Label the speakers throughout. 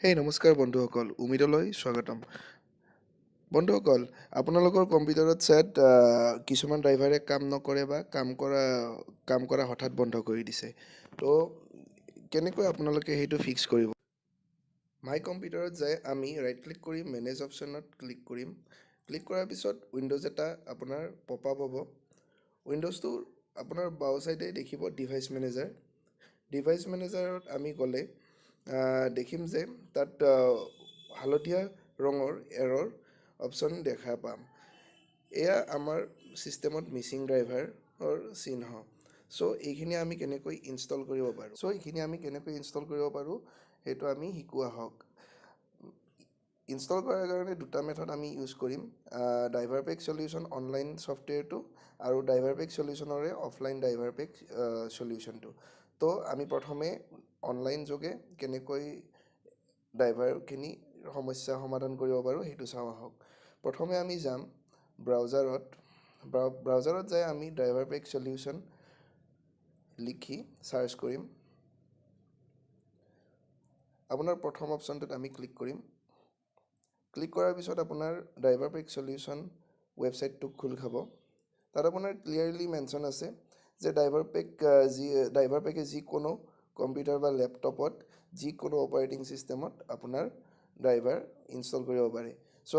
Speaker 1: হেই নমস্কাৰ বন্ধুসকল, উমিদলৈ স্বাগতম। বন্ধুসকল, আপোনালোকৰ কম্পিউটাৰত কিছুমান ড্ৰাইভাৰে কাম নকৰে বা কাম কৰা হঠাৎ বন্ধ কৰি দিছে। তো কেনেকৈ আপোনালোকে সেইটো ফিক্স কৰিব? মাই কম্পিউটাৰত যাই আমি ৰাইট ক্লিক কৰি মেনেজ অপশ্যনত ক্লিক কৰিম। ক্লিক কৰাৰ পিছত উইণ্ডোজ এটা আপোনাৰ পপ আপ হ'ব। উইণ্ডোজটো আপোনাৰ বাওঁ চাইডে দেখিব ডিভাইচ মেনেজাৰ। ডিভাইচ মেনেজাৰত আমি গ'লে দেখিম যে তাত হালধীয়া ৰঙৰ এৰৰ অপশ্যন দেখা পাম। এয়া আমাৰ ছিষ্টেমত মিচিং ড্ৰাইভাৰৰ চিহ্ন। এইখিনি আমি কেনেকৈ ইনষ্টল কৰিব পাৰোঁ সেইটো আমি শিকোৱা হওক। ইনষ্টল কৰাৰ কাৰণে দুটা মেথড আমি ইউজ কৰিম, ড্ৰাইভাৰ পেক চলিউশ্যন অনলাইন ছফ্টৱেৰটো আৰু ড্ৰাইভাৰ পেক চলিউশ্যনৰে অফলাইন ড্ৰাইভাৰ পেক চলিউশ্যনটো। তো আমি প্ৰথমে অনলাইন যোগে কেনেকৈ ড্ৰাইভাৰখিনি সমস্যা সমাধান কৰিব পাৰোঁ সেইটো চাওঁ আহক। প্ৰথমে আমি যাম ব্ৰাউজাৰত যাই আমি ড্ৰাইভাৰ পেক চলিউশ্যন লিখি চাৰ্চ কৰিম। আপোনাৰ প্ৰথম অপশ্যনটোত আমি ক্লিক কৰিম। ক্লিক কৰাৰ পিছত আপোনাৰ ড্ৰাইভাৰ পেক চলিউশ্যন ৱেবছাইটটো খোল খাব। তাত আপোনাৰ ক্লিয়াৰলি মেনশ্যন আছে যে ড্ৰাইভাৰ পেকে যিকোনো কম্পিউটাৰ বা লেপটপত যিকোনো অপাৰেটিং ছিষ্টেমত আপোনাৰ ড্ৰাইভাৰ ইনষ্টল কৰিব পাৰে।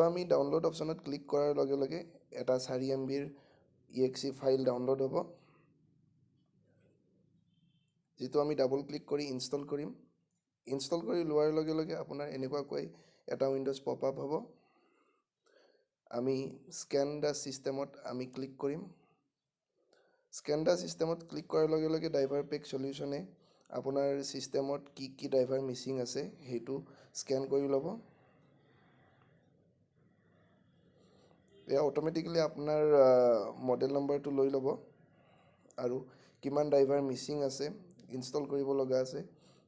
Speaker 1: আমি ডাউনলোড অপশ্যনত ক্লিক কৰাৰ লগে লগে এটা 4 MBৰ exe ফাইল ডাউনলোড হ'ব, যিটো আমি ডাবল ক্লিক কৰি ইনষ্টল কৰিম। ইনষ্টল কৰি লোৱাৰ লগে লগে আপোনাৰ এনেকুৱাকৈ এটা উইণ্ডোজ পপ আপ হ'ব। আমি স্কেন দ্য ছিষ্টেমত আমি ক্লিক কৰিম। স্কেন দ্য ছিষ্টেমত ক্লিক কৰাৰ লগে লগে ড্ৰাইভাৰ পেক চলিউশ্যনে আপোনাৰ ছিষ্টেমত কি কি ড্ৰাইভাৰ মিচিং আছে সেইটো স্কেন কৰি ল'ব। এয়া অট'মেটিকেলি আপোনাৰ মডেল নম্বৰটো লৈ ল'ব আৰু কিমান ড্ৰাইভাৰ মিচিং আছে, ইনষ্টল কৰিব লগা আছে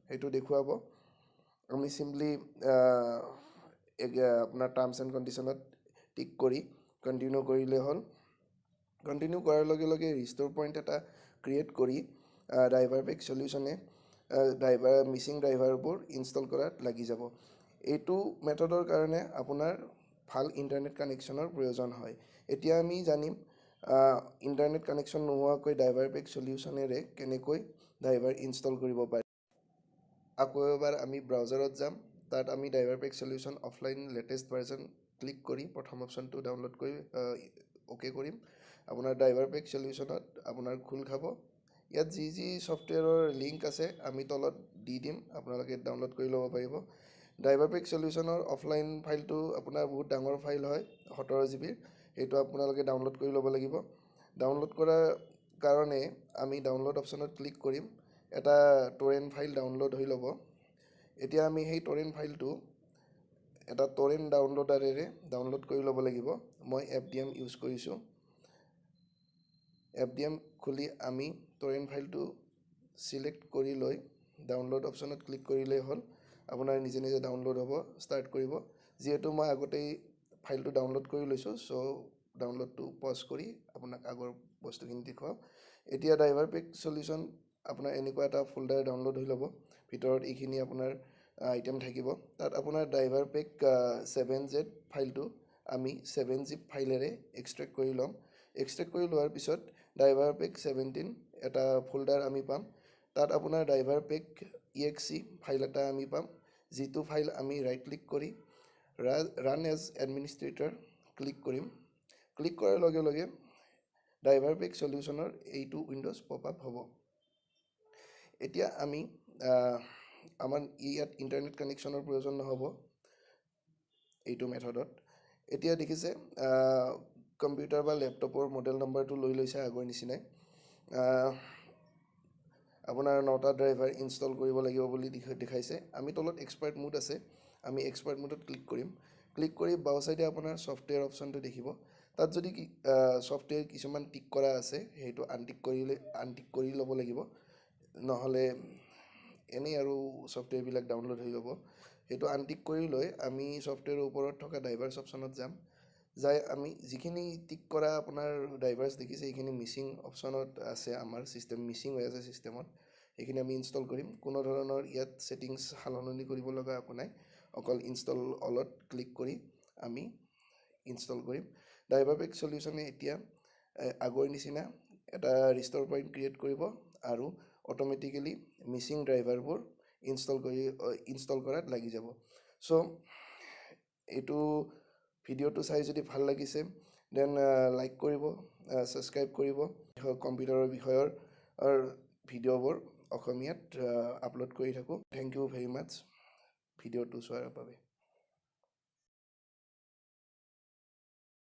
Speaker 1: সেইটো দেখুৱাব। আমি চিম্পলি আপোনাৰ টাৰ্মছ এণ্ড কণ্ডিশ্যনত টিক কৰি কণ্টিনিউ কৰিলে হ'ল। কণ্টিনিউ কৰাৰ লগে লগে ৰিষ্ট'ৰ পইণ্ট এটা ক্ৰিয়েট কৰি ড্ৰাইভাৰ পেক চলিউশ্যনে মিচিং ড্ৰাইভাৰবোৰ ইনষ্টল কৰাত লাগি যাব। এইটো মেথডৰ কাৰণে আপোনাৰ ভাল ইণ্টাৰনেট কানেকশ্যনৰ প্ৰয়োজন হয়। এতিয়া আমি জানিম ইণ্টাৰনেট কানেকশ্যন নোহোৱাকৈ ড্ৰাইভাৰ পেক চলিউশ্যনেৰে কেনেকৈ ড্ৰাইভাৰ ইনষ্টল কৰিব পাৰি। আকৌ এবাৰ আমি ব্ৰাউজাৰত যাম। তাত আমি driver pack solution offline latest version click কৰি প্ৰথম অপশ্যনটো ডাউনলোড কৰি অ'কে কৰিম। আপোনাৰ ড্ৰাইভাৰ পেক চলিউশ্যনত আপোনাৰ খোল খাব। ইয়াত যি যি ছফ্টৱেৰৰ লিংক আছে আমি তলত দি দিম, আপোনালোকে ডাউনলোড কৰি ল'ব পাৰিব। ড্ৰাইভাৰ পেক চলিউশ্যনৰ অফলাইন ফাইলটো আপোনাৰ বহুত ডাঙৰ ফাইল হয়, 17 GB। সেইটো আপোনালোকে ডাউনলোড কৰি ল'ব লাগিব। ডাউনলোড কৰাৰ কাৰণে আমি ডাউনলোড অপশ্যনত ক্লিক কৰিম। এটা টৰেণ্ট ফাইল ডাউনলোড হৈ ল'ব। এতিয়া আমি সেই টৰেণ্ট ফাইলটো এটা টৰেণ্ট ডাউনলোডাৰেৰে ডাউনলোড কৰি ল'ব লাগিব। মই FDM ইউজ কৰিছোঁ। FDM খুলি আমি টৰেণ্ট ফাইলটো ছিলেক্ট কৰি লৈ ডাউনলোড অপশ্যনত ক্লিক কৰিলেই হ'ল। আপোনাৰ নিজে নিজে ডাউনলোড হ'ব, ষ্টাৰ্ট কৰিব। যিহেতু মই আগতেই ফাইলটো ডাউনলোড কৰি লৈছোঁ, ডাউনলোডটো পজ কৰি আপোনাক আগৰ বস্তুখিনি দেখুৱাওঁ। এতিয়া ড্ৰাইভাৰ পেক চলিউশ্যন আপোনাৰ এনেকুৱা এটা ফোল্ডাৰ ডাউনলোড হৈ ল'ব। ভিতৰত এইখিনি আপোনাৰ আইটেম থাকিব। তাত আপোনাৰ ড্ৰাইভাৰ পেক 7Z ফাইলটো আমি 7zip ফাইলেৰে এক্সট্ৰেক্ট কৰি ল'ম। এক্সট্ৰেক্ট কৰি লোৱাৰ পিছত ড্ৰাইভাৰ পেক 17 এটা ফোল্ডাৰ আমি পাম। তাত আপোনাৰ ড্ৰাইভাৰ পেক exe ফাইল এটা আমি পাম, যিটো ফাইল আমি ৰাইট ক্লিক কৰি ৰান এজ এডমিনিষ্ট্ৰেটৰ ক্লিক কৰিম। ক্লিক কৰাৰ লগে লগে ড্ৰাইভাৰ পেক চলিউশ্যনৰ এইটো উইণ্ডোজ পপ আপ হ'ব। এতিয়া আমি আমাৰ ইয়াত ইণ্টাৰনেট কানেকশ্যনৰ প্ৰয়োজন নহ'ব এইটো মেথডত। এতিয়া দেখিছে কম্পিউটাৰ বা লেপটপৰ মডেল নম্বৰটো লৈ লৈছে আগৰ নিচিনাই। আপোনাৰ 9টা ড্ৰাইভাৰ ইনষ্টল কৰিব লাগিব বুলি দেখাইছে। আমি তলত এক্সপাৰ্ট মোড আছে, আমি এক্সপাৰ্ট মোডত ক্লিক কৰিম। ক্লিক কৰি বাওঁ চাইডে আপোনাৰ ছফ্টৱেৰ অপশ্যনটো দেখিব। তাত যদি ছফ্টৱেৰ কিছুমান টিক কৰা আছে সেইটো আনটিক কৰি ল'ব লাগিব, নহ'লে এনেই আৰু ছফ্টৱেৰবিলাক ডাউনলোড হৈ যাব। সেইটো আনটিক কৰি লৈ আমি ছফ্টৱেৰৰ ওপৰত থকা ড্ৰাইভাৰ্ছ অপশ্যনত যাম। যাই আমি যিখিনি টিক কৰা আপোনাৰ ড্ৰাইভাৰ্ছ দেখিছে সেইখিনি মিচিং অপশ্যনত আছে, আমাৰ মিচিং হৈ আছে ছিষ্টেমত। সেইখিনি আমি ইনষ্টল কৰিম কোনো ধৰণৰ ইয়াত ছেটিংছ সলনি কৰিব লগা একো নাই অকল ইনষ্টল অলত ক্লিক কৰি আমি ইনষ্টল কৰিম ড্ৰাইভাৰ পেক সলিউচনে এতিয়া আগৰ নিচিনা এটা ৰিষ্ট'ৰ পইণ্ট ক্ৰিয়েট কৰিব আৰু অট'মেটিকেলি মিচিং ড্ৰাইভাৰবোৰ ইনষ্টল কৰাত লাগি যাব চ' এইটো ভিডিঅ'টো চাই যদি ভাল লাগিছে দেন লাইক কৰিব ছাবস্ক্ৰাইব কৰিব কম্পিউটাৰৰ বিষয়ৰ ভিডিঅ'বোৰ অসমীয়াত আপলোড কৰি থাকোঁ থেংক ইউ ভেৰি মাছ ভিডিঅ'টো চোৱাৰ বাবে